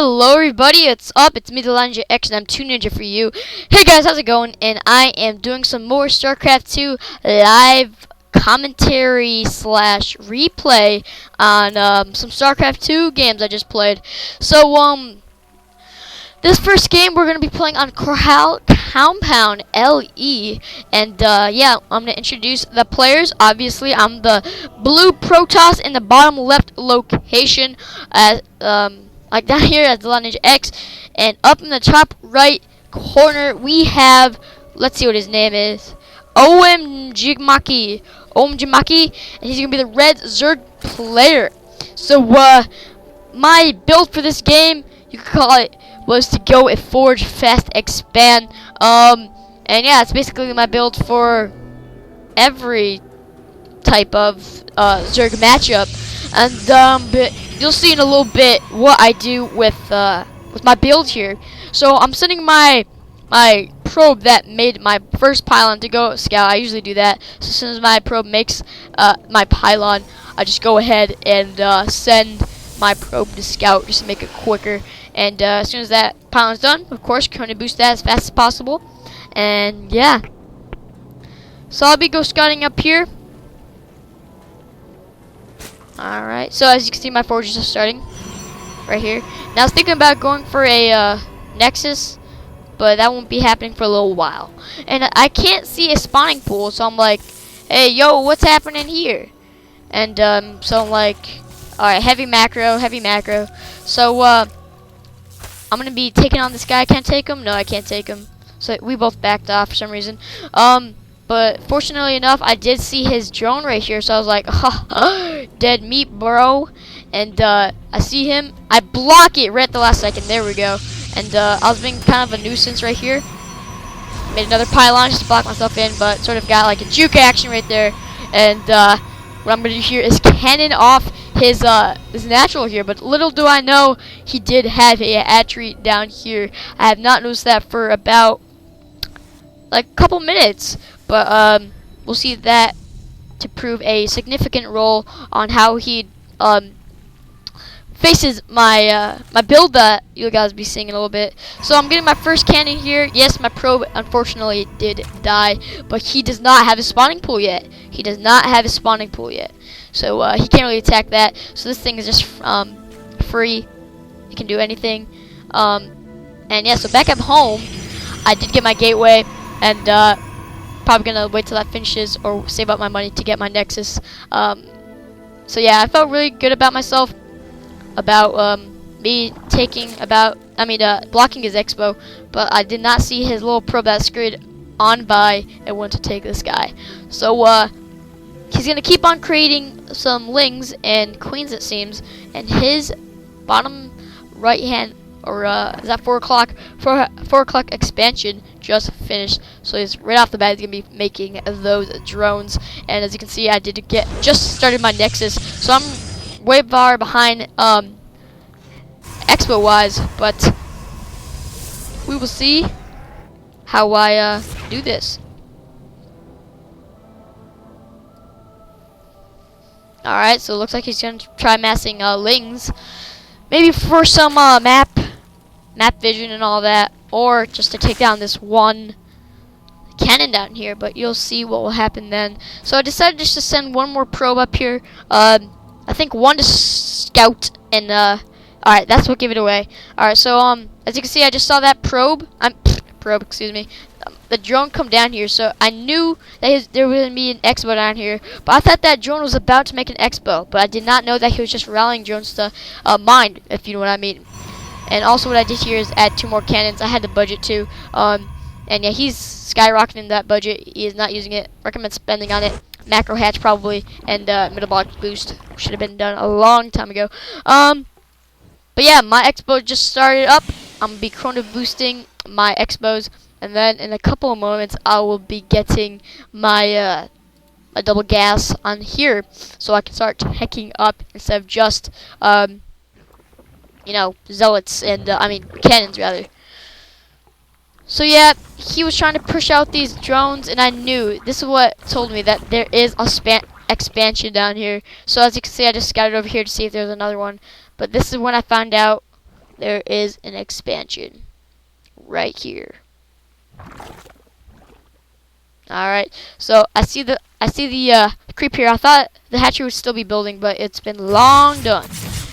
Hello everybody, it's me the Ninja X and I'm 2Ninja for you. Hey guys, how's it going? And I am doing some more StarCraft 2 live commentary slash replay on some StarCraft 2 games I just played. So this first game we're gonna be playing on Compound LE, and yeah, I'm gonna introduce the players. Obviously, I'm the blue Protoss in the bottom left location, like down here as the Ninja X, and up in the top right corner we have, let's see what his name is, Jimaki, and he's gonna be the red Zerg player. So my build for this game, you could call it, was to go with Forge, Fast, Expand, and yeah, it's basically my build for every type of Zerg matchup, and but you'll see in a little bit what I do with my build here. So I'm sending my probe that made my first pylon to go scout. I usually do that. So as soon as my probe makes my pylon, I just go ahead and send my probe to scout just to make it quicker. And as soon as that pylon's done, of course, trying to boost that as fast as possible. And yeah, so I'll be go scouting up here. Alright, so as you can see, my forge is just starting right here. Now I was thinking about going for a Nexus, but that won't be happening for a little while. And I can't see a spawning pool, so I'm like, hey, yo, what's happening here? And so I'm like, alright, heavy macro. So I'm gonna be taking on this guy. I can't take him. No, I can't take him. So we both backed off for some reason. But fortunately enough, I did see his drone right here, so I was like, dead meat, bro. And I see him. I block it right at the last second. There we go. And I was being kind of a nuisance right here. Made another pylon just to block myself in, but sort of got like a juke action right there. And what I'm going to do here is cannon off his natural here. But little do I know, he did have a attribute down here. I have not noticed that for about like a couple minutes. But we'll see that to prove a significant role on how he faces my my build that you guys will be seeing in a little bit. So I'm getting my first cannon here. Yes, my probe unfortunately did die, but he does not have a spawning pool yet. So he can't really attack that. So this thing is just free. He can do anything. And yeah, so back at home, I did get my gateway, and probably gonna wait till that finishes or save up my money to get my Nexus. So yeah, I felt really good about myself about me blocking his expo, but I did not see his little probe that scurried on by and went to take this guy. So he's gonna keep on creating some lings and queens, it seems, and his bottom right hand, or is that 4 o'clock? 4 o'clock expansion just finished. So he's right off the bat, he's gonna be making those drones. And as you can see, I did just started my Nexus, so I'm way far behind expo wise, but we will see how I do this. Alright, so it looks like he's gonna try massing lings, maybe for some map vision and all that, or just to take down this one cannon down here, but you'll see what will happen then. So I decided just to send one more probe up here. I think one to scout, and alright, that's what gave it away. Alright, so as you can see, I just saw that excuse me, the drone come down here, so I knew that there was going to be an expo down here, but I thought that drone was about to make an expo, but I did not know that he was just rallying drones to mine, if you know what I mean. And also what I did here is add 2 more cannons. I had the budget too, and yeah, he's skyrocketing that budget. He is not using it. Recommend spending on it. Macro hatch probably, and metabolic boost should have been done a long time ago. But yeah, my expo just started up. I'm gonna be chrono boosting my expos, and then in a couple of moments I will be getting my a double gas on here, so I can start hacking up instead of just you know, zealots and cannons rather. So yeah, he was trying to push out these drones, and I knew this is what told me that there is a expansion down here. So as you can see, I just scouted over here to see if there's another one, but this is when I found out there is an expansion right here. Alright, so I see the creep here. I thought the hatchery would still be building, but it's been long done.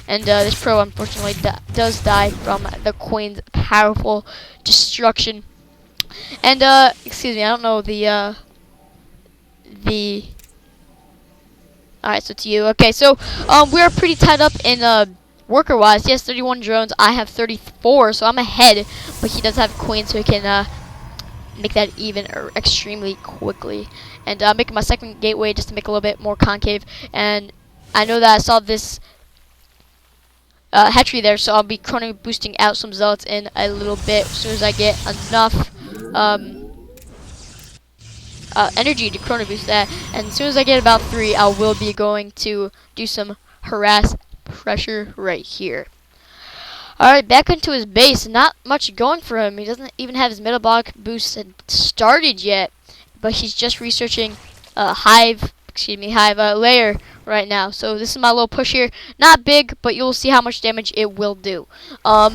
And this pro unfortunately does die from the queen's powerful destruction. And excuse me, I don't know the alright, so it's you. Okay, so we're pretty tied up in worker wise. He has 31 drones, I have 34, so I'm ahead, but he does have queen, so he can make that even extremely quickly. And I'm making my second gateway just to make it a little bit more concave. And I know that I saw this hatchery there, so I'll be chrono boosting out some zealots in a little bit as soon as I get enough energy to chrono boost that. And as soon as I get about 3, I will be going to do some harass pressure right here. Alright, back into his base. Not much going for him. He doesn't even have his metabolic boost started yet, but he's just researching hive layer right now. So this is my little push here. Not big, but you'll see how much damage it will do. So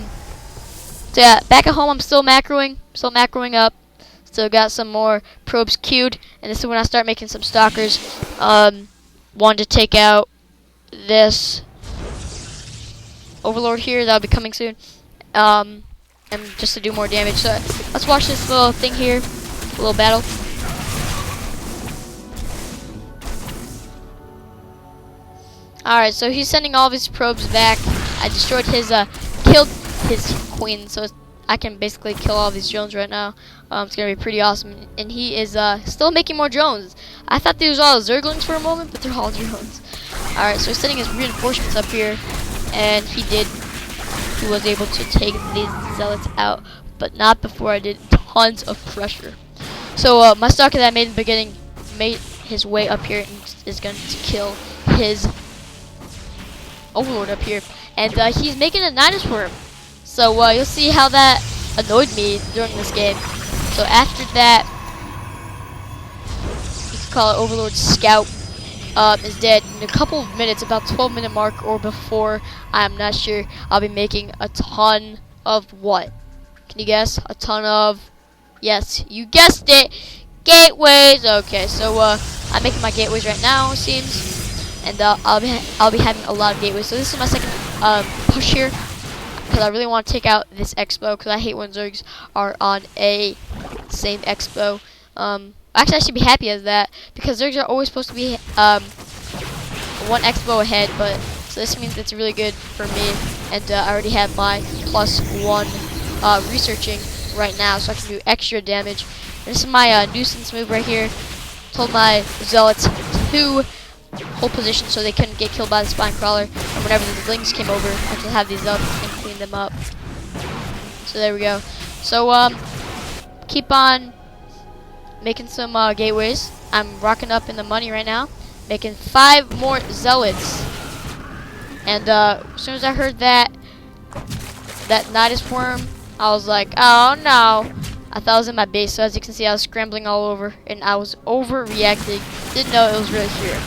yeah, back at home I'm still macroing up. Still got some more probes queued, and this is when I start making some stalkers. Wanted to take out this overlord here that'll be coming soon, and just to do more damage. So let's watch this little thing here, a little battle. Alright, so he's sending all of his probes back. I destroyed his killed his queen, so I can basically kill all of these drones right now. It's gonna be pretty awesome. And he is still making more drones. I thought these were all zerglings for a moment, but they're all drones. Alright, so he's sending his reinforcements up here, and he was able to take these zealots out, but not before I did tons of pressure. So my stalker that I made in the beginning made his way up here and is going to kill his overlord up here, and he's making a Nidus worm. So you'll see how that annoyed me during this game. So after that, you can call it Overlord Scout is dead in a couple of minutes, about 12-minute mark or before. I'm not sure. I'll be making a ton of what? Can you guess? A ton of, yes, you guessed it, gateways. Okay, so I'm making my gateways right now, it seems, and I'll be having a lot of gateways. So this is my second push here, because I really want to take out this expo, because I hate when zergs are on a same expo. Actually, I should be happy as that, because zergs are always supposed to be one expo ahead, but so this means it's really good for me, and I already have my +1 researching right now, so I can do extra damage. This is my nuisance move right here. Told my zealots to hold position so they couldn't get killed by the spine crawler, and whenever the lings came over, I could have these zealots and clean them up. So there we go. So keep on making some gateways. I'm rocking up in the money right now, making 5 more zealots. And as soon as I heard that Nidus worm, I was like, oh no. I thought it was in my base, so as you can see, I was scrambling all over, and I was overreacting. Didn't know it was really here.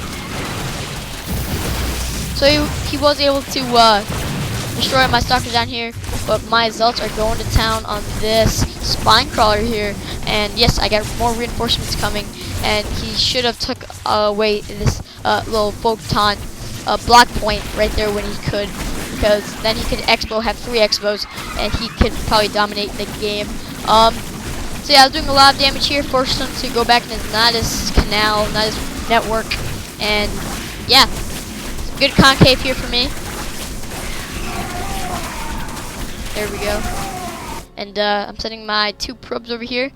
So he was able to destroy my stalkers down here, but my zealots are going to town on this spine crawler here. And yes, I got more reinforcements coming, and he should have took away this little photon block point right there when he could, because then he could have 3 expos, and he could probably dominate the game. So yeah, I was doing a lot of damage here, forced him to go back in his Nidus canal, Nidus network, and yeah, some good concave here for me. There we go. And I'm sending my 2 probes over here.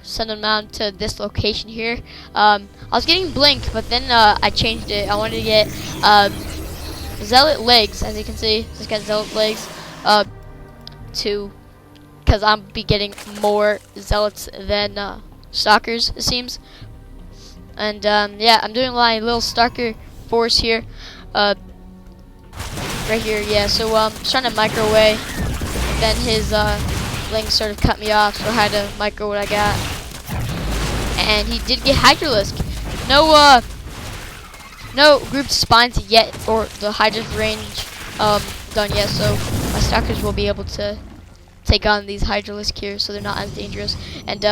Send them down to this location here. I was getting blink, but then I changed it. I wanted to get zealot legs, as you can see. Just got zealot legs because I'll be getting more zealots than stalkers, it seems. And yeah, I'm doing my little stalker force here. Right here, yeah. So I'm trying to microwave. Then his lings sort of cut me off, so I had to micro what I got. And he did get Hydralisk. No grouped spines yet, or the Hydra's range done yet, so my stalkers will be able to take on these hydralisk here, so they're not as dangerous. And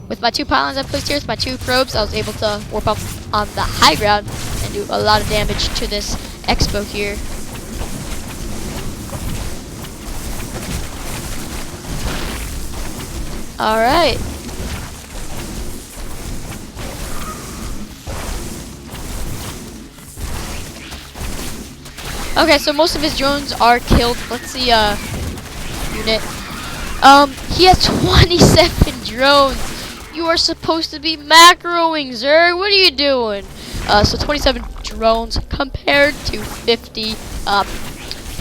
with my 2 pylons I placed here, with my 2 probes, I was able to warp up on the high ground and do a lot of damage to this expo here. Alright. Okay, so most of his drones are killed. Let's see, unit. He has 27 drones. You are supposed to be macroing, Zerg. What are you doing? So 27 drones compared to 50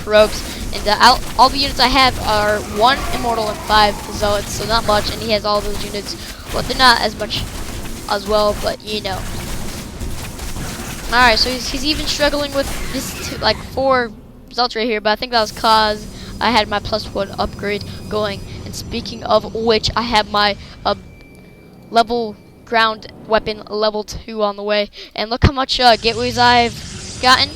probes. And all the units I have are 1 immortal and 5 zealots, so not much. And he has all those units. Well, they're not as much as well, but you know. Alright, so he's even struggling with this like 4 zealots right here, but I think that was cause I had my +1 upgrade going. And speaking of which, I have my level ground weapon level 2 on the way. And look how much gateways I've gotten.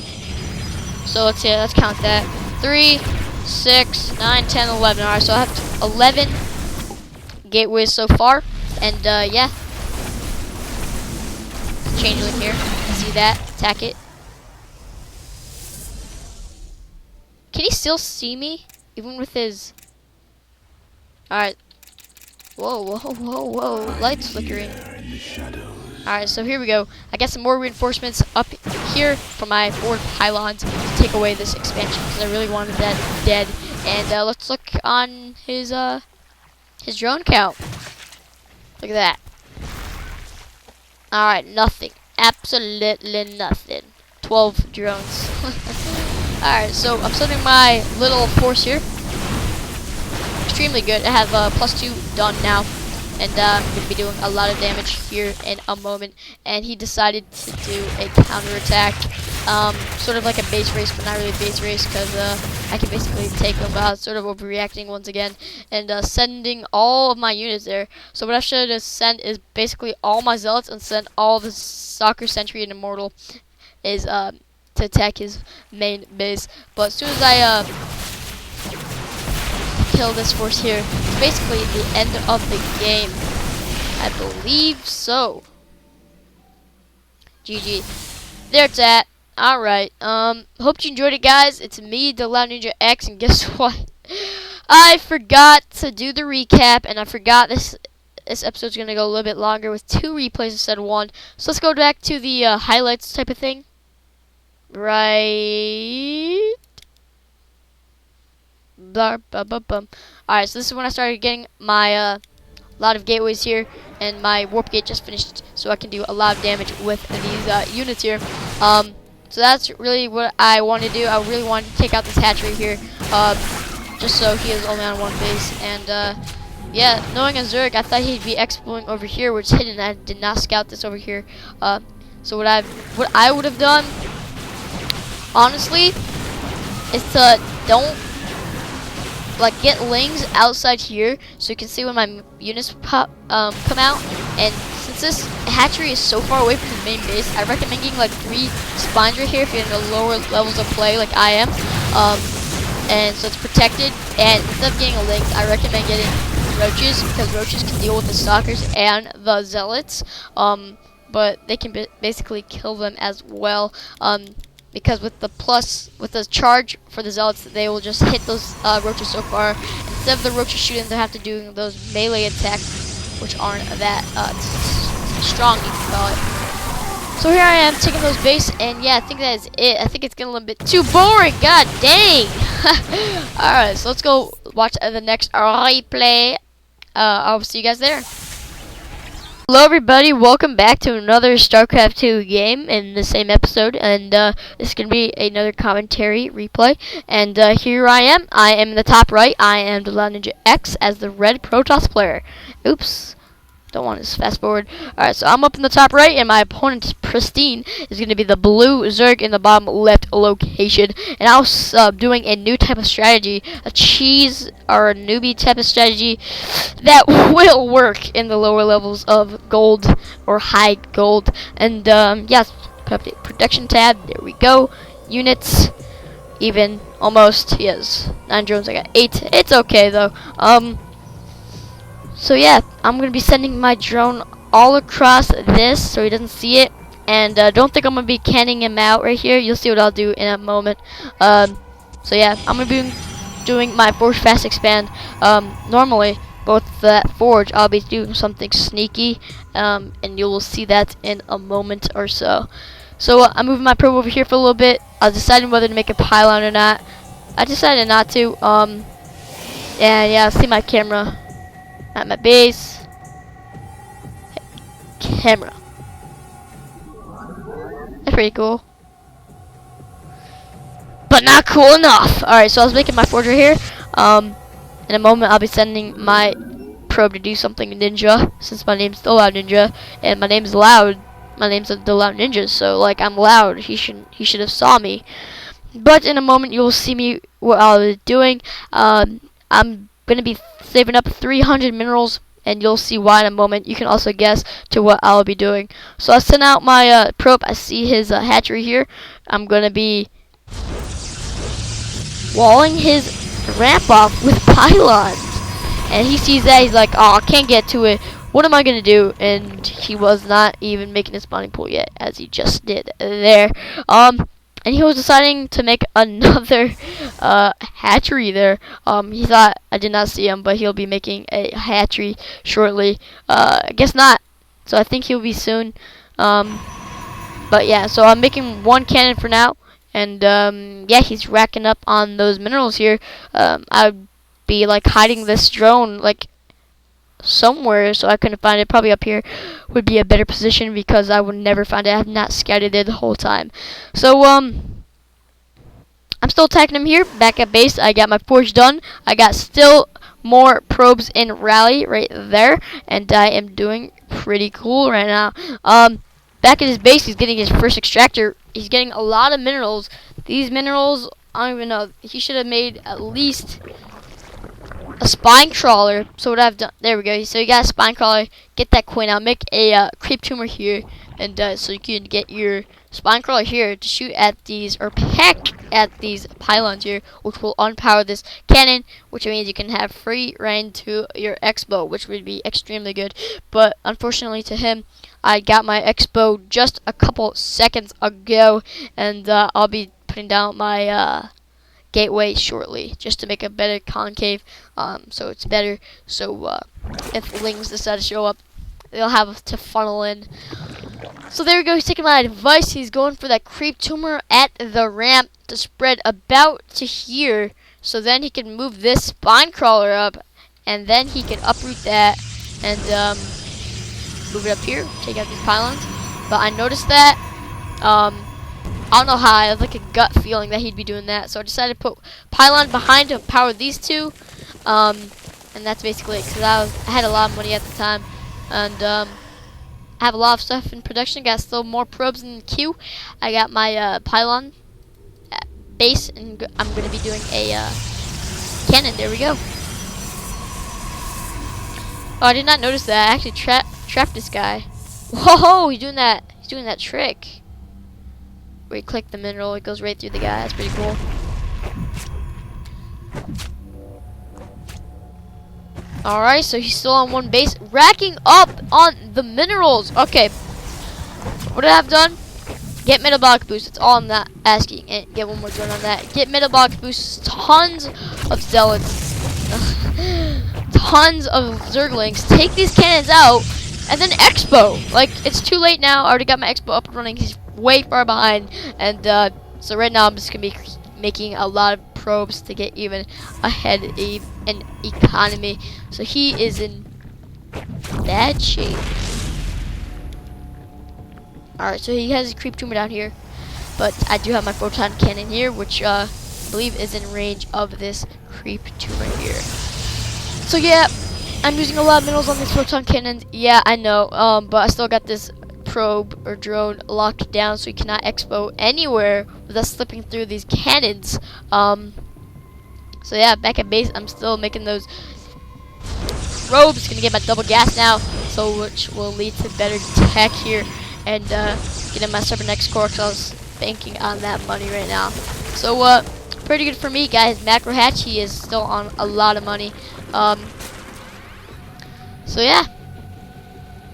So let's see, let's count that. 3, 6, 9, 10, 11. Alright, so I have 11 gateways so far. And yeah. Changeling here. See that? Attack it. Can he still see me? Even with his... Alright. Whoa, whoa, whoa, whoa. Lights flickering. Alright, so here we go. I got some more reinforcements up here for my 4 pylons to take away this expansion, because I really wanted that dead. And let's look on his drone count. Look at that. Alright, nothing. Absolutely nothing. 12 drones. Alright, so I'm sending my little force here. Extremely good. I have +2 done now. And I'm going to be doing a lot of damage here in a moment. And he decided to do a counterattack. Sort of like a base race, but not really a base race, because I can basically take him. But I was sort of overreacting once again. And sending all of my units there. So what I should have sent is basically all my zealots and send all the soccer, sentry, and immortal is to attack his main base. But as soon as I kill this force here, it's basically the end of the game. I believe so. GG. There it's at. Alright. Hope you enjoyed it, guys. It's me, the Loud Ninja X, and guess what? I forgot to do the recap, and I forgot this episode's gonna go a little bit longer with 2 replays instead of 1. So let's go back to the highlights type of thing. Right. Alright, so this is when I started getting my lot of gateways here, and my warp gate just finished, so I can do a lot of damage with these units here. So that's really what I want to do. I really wanted to take out this hatchery here, just so he is only on 1 base. And yeah, knowing a Zerg, I thought he'd be exploring over here, which is hidden. I did not scout this over here. So what I would have done, honestly, is to don't get lings outside here, so you can see when my units come out. And since this hatchery is so far away from the main base, I recommend getting like 3 spawns right here if you're in the lower levels of play, like I am. And so it's protected. And instead of getting a link, I recommend getting roaches, because roaches can deal with the stalkers and the zealots. But they can basically kill them as well. Because with the charge for the zealots, they will just hit those roaches so far. Instead of the roaches shooting, they have to do those melee attacks, which aren't that strong, you can call it. So here I am taking those base, and yeah, I think that is it. I think it's getting a little bit too boring. God dang! Alright, so let's go watch the next replay. I'll see you guys there. Hello everybody, welcome back to another StarCraft 2 game in the same episode, and this is going to be another commentary replay. And here I am in the top right. I am the Loud Ninja X as the red Protoss player. Oops, don't want to fast forward. Alright, so I'm up in the top right, and my opponent, Pristine, is going to be the blue Zerg in the bottom left location. And I was doing a new type of strategy, a cheese or a newbie type of strategy that will work in the lower levels of gold or high gold. And yes, put up the production tab. There we go. Units. even almost. He has 9 drones. I got 8. It's okay though. So yeah, I'm gonna be sending my drone all across this so he doesn't see it. And don't think I'm gonna be canning him out right here. You'll see what I'll do in a moment. So yeah, I'm gonna be doing my forge fast expand. Normally, both that forge, I'll be doing something sneaky, and you will see that in a moment or so. So I'm moving my probe over here for a little bit. I was deciding whether to make a pylon or not. I decided not to. And yeah, see my camera at my base. Camera. That's pretty cool. But not cool enough. Alright, so I was making my forge right here. In a moment, I'll be sending my probe to do something ninja, since my name's the Loud Ninja, and my name's Loud. My name's the Loud Ninja, so like I'm loud. He should have saw me. But in a moment, you will see me what I was doing. I'm gonna be saving up 300 minerals, and you'll see why in a moment. You can also guess to what I'll be doing. So I sent out my probe. I see his hatchery here. I'm gonna be walling his ramp off with pylons, and he sees that. He's like, oh, I can't get to it. What am I gonna do? And he was not even making a spawning pool yet, as he just did there. And he was deciding to make another hatchery there. He thought I did not see him, but he'll be making a hatchery shortly. I guess not. So I think he'll be soon. But yeah, so I'm making one cannon for now. And yeah, he's racking up on those minerals here. I'd be like hiding this drone like somewhere, so I couldn't find it. Probably up here would be a better position because I would never find it. I have not scouted it the whole time. So I'm still attacking him here back at base. I got my forge done. I got still more probes in rally right there, and I am doing pretty cool right now. Back at his base, he's getting his first extractor. He's getting a lot of minerals. These minerals, I don't even know. He should have made at least a spine crawler. So what I've done, there we go. So you got a spine crawler. Get that coin. I'll make a creep tumor here, and so you can get your spine crawler here to shoot at these or peck at these pylons here, which will unpower this cannon, which means you can have free reign to your expo, which would be extremely good. But unfortunately to him, I got my expo just a couple seconds ago, and I'll be putting down my gateway shortly just to make a better concave, so it's better. So if lings decide to show up, they'll have to funnel in. So there we go. He's taking my advice. He's going for that creep tumor at the ramp to spread about to here, so then he can move this spine crawler up, and then he can uproot that and move it up here, take out these pylons. But I noticed that I don't know how, I have like a gut feeling that he'd be doing that, so I decided to put pylon behind to power these two, and that's basically it, because I had a lot of money at the time, and I have a lot of stuff in production. Got still more probes in the queue. I got my pylon base, and I'm going to be doing a cannon. There we go. Oh, I did not notice that. I actually trapped this guy. Whoa, he's doing that trick where you click the mineral, it goes right through the guy. That's pretty cool. Alright, so he's still on one base, racking up on the minerals. Okay, what I have done, get metabolic boost. That's all I'm not asking. And get one more drone on that. Get metabolic boosts, tons of zealots, tons of zerglings. Take these cannons out, and then expo. Like, it's too late now. I already got my expo up and running. He's way far behind, and so right now I'm just gonna be making a lot of probes to get even ahead in economy. So he is in bad shape. Alright, so he has a creep tumor down here, but I do have my photon cannon here, which I believe is in range of this creep tumor here. So yeah, I'm using a lot of minerals on these photon cannons. Yeah, I know, but I still got this probe or drone locked down, so you cannot expo anywhere without slipping through these cannons. So yeah, back at base, I'm still making those probes. Gonna get my double gas now, so which will lead to better tech here, and getting my 7X core, because I was banking on that money right now. So pretty good for me, guys. Macro hatch, he is still on a lot of money. So yeah,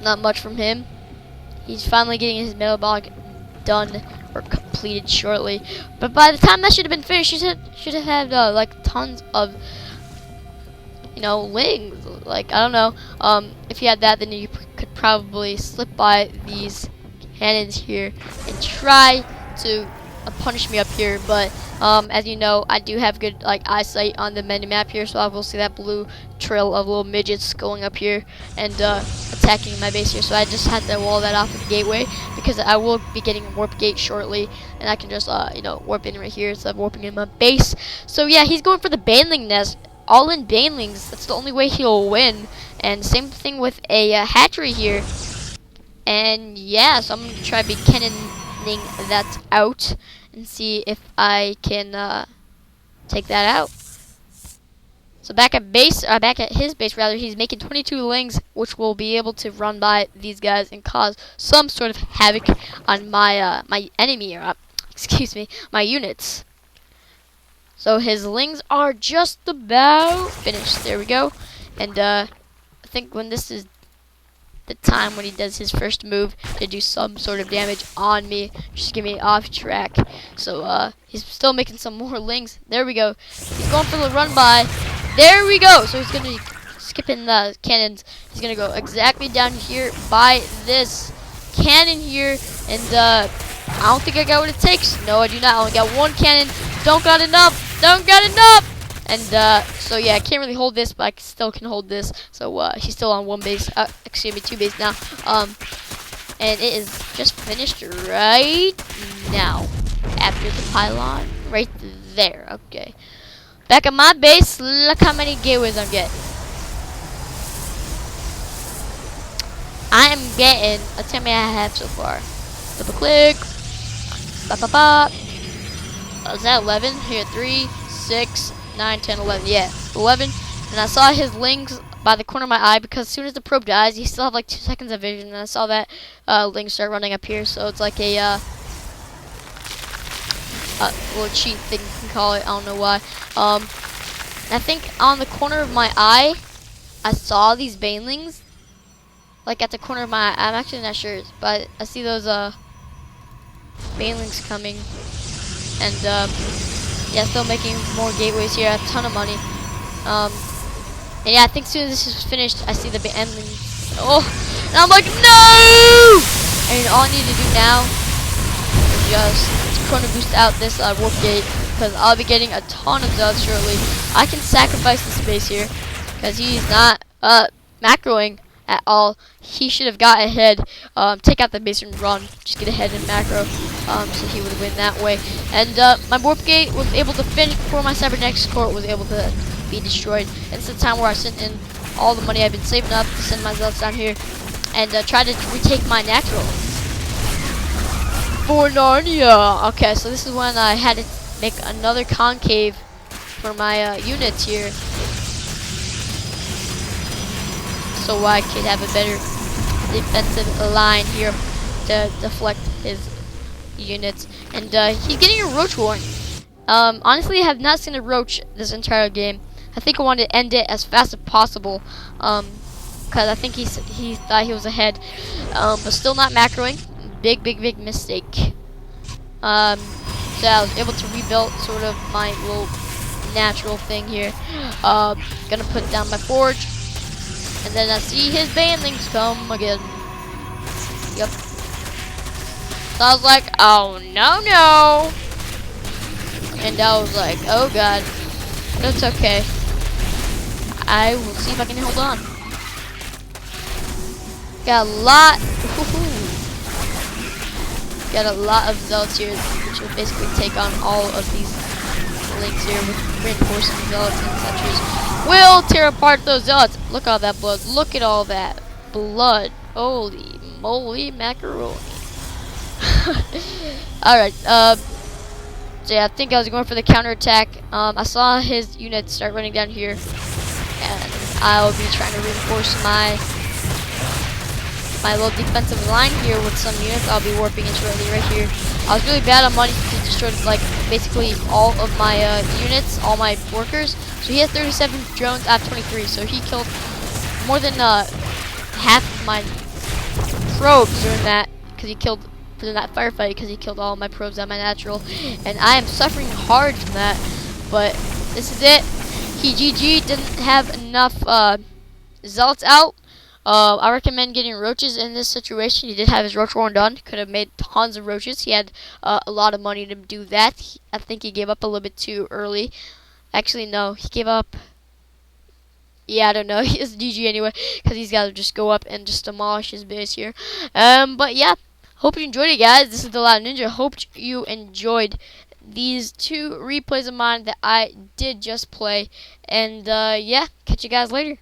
not much from him. He's finally getting his mailbag done or completed shortly. But by the time that should have been finished, you should have had like tons of, you know, lings. Like, I don't know. If you had that, then you could probably slip by these cannons here and try to punish me up here. But as you know, I do have good like eyesight on the mini map here, so I will see that blue trail of little midgets going up here and attacking my base here. So I just had to wall that off with the gateway, because I will be getting a warp gate shortly, and I can just you know, warp in right here instead of warping in my base. So yeah, he's going for the baneling nest, all in banelings. That's the only way he'll win. And same thing with a hatchery here. And yeah, so I'm gonna try to be cannoning that out and see if I can take that out. So back at his base rather, he's making 22 lings, which will be able to run by these guys and cause some sort of havoc on my my enemy, or excuse me, my units. So his lings are just about finished. There we go. And I think when this is the time when he does his first move to do some sort of damage on me, just get me off track. So he's still making some more lings. There we go. He's going for the run by. There we go. So he's gonna be skipping the cannons. He's gonna go exactly down here by this cannon here, and I don't think I got what it takes. No, I do not. I only got one cannon. Don't got enough. Don't got enough. And so yeah, I can't really hold this, but I still can hold this. So he's still on one base. Excuse me, two base now. And it is just finished right now after the pylon, right there. Okay, back at my base. Look how many gateways I'm getting. I am getting. Tell me I have so far. Double click. Ba ba ba. Is that 11? Here, 3, 6, 9, 10, 11. Yeah, 11. And I saw his lings by the corner of my eye, because as soon as the probe dies, you still have like 2 seconds of vision. And I saw that lings start running up here. So it's like a little cheat thing you can call it. I don't know why. I think on the corner of my eye, I saw these banelings. Like at the corner of my eye. I'm actually not sure, but I see those banelings coming. And yeah, still making more gateways here. A ton of money. And yeah, I think as soon as this is finished, I see the banelings. Oh, and I'm like, no! And all I need to do now is just chrono boost out this warp gate, because I'll be getting a ton of zealots shortly. I can sacrifice this base here, because he's not macroing at all. He should have got ahead. Take out the base and run. Just get ahead in macro. So he would win that way. And my warp gate was able to finish before my cybernetics core was able to be destroyed. And it's the time where I sent in all the money I've been saving up to send my zealots down here and try to retake my natural for Narnia. Okay, so this is when I had to make another concave for my units here, so I could have a better defensive line here to deflect his units. And he's getting a roach warning. Honestly, I have not seen a roach this entire game. I think I wanted to end it as fast as possible, because I think he thought he was ahead, but still not macroing. Big mistake. So I was able to rebuild sort of my little natural thing here. Gonna put down my forge. And then I see his banelings come again. Yep. So I was like, oh no. And I was like, oh god. That's okay. I will see if I can hold on. Got a lot. Got a lot of zealots here, which will basically take on all of these links here with reinforcing zealots and sentries. Will tear apart those zealots. Look at all that blood. Look at all that blood. Holy moly macaroni. Alright, so yeah, I think I was going for the counterattack. I saw his units start running down here, and I will be trying to reinforce my little defensive line here with some units. I'll be warping in shortly right here. I was really bad on money to destroyed like basically all of my units, all my workers. So he has 37 drones out of 23. So he killed more than half of my probes during that, because he killed during that firefight, because he killed all of my probes on my natural, and I am suffering hard from that. But this is it. He GG, didn't have enough zealots out. I recommend getting roaches in this situation. He did have his roach warren done. Could have made tons of roaches. He had a lot of money to do that. I think he gave up a little bit too early. Actually, no, he gave up. Yeah, I don't know. He is GG anyway, because he's got to just go up and just demolish his base here. But yeah, hope you enjoyed it, guys. This is the Loud Ninja. Hope you enjoyed these 2 replays of mine that I did just play. And yeah, catch you guys later.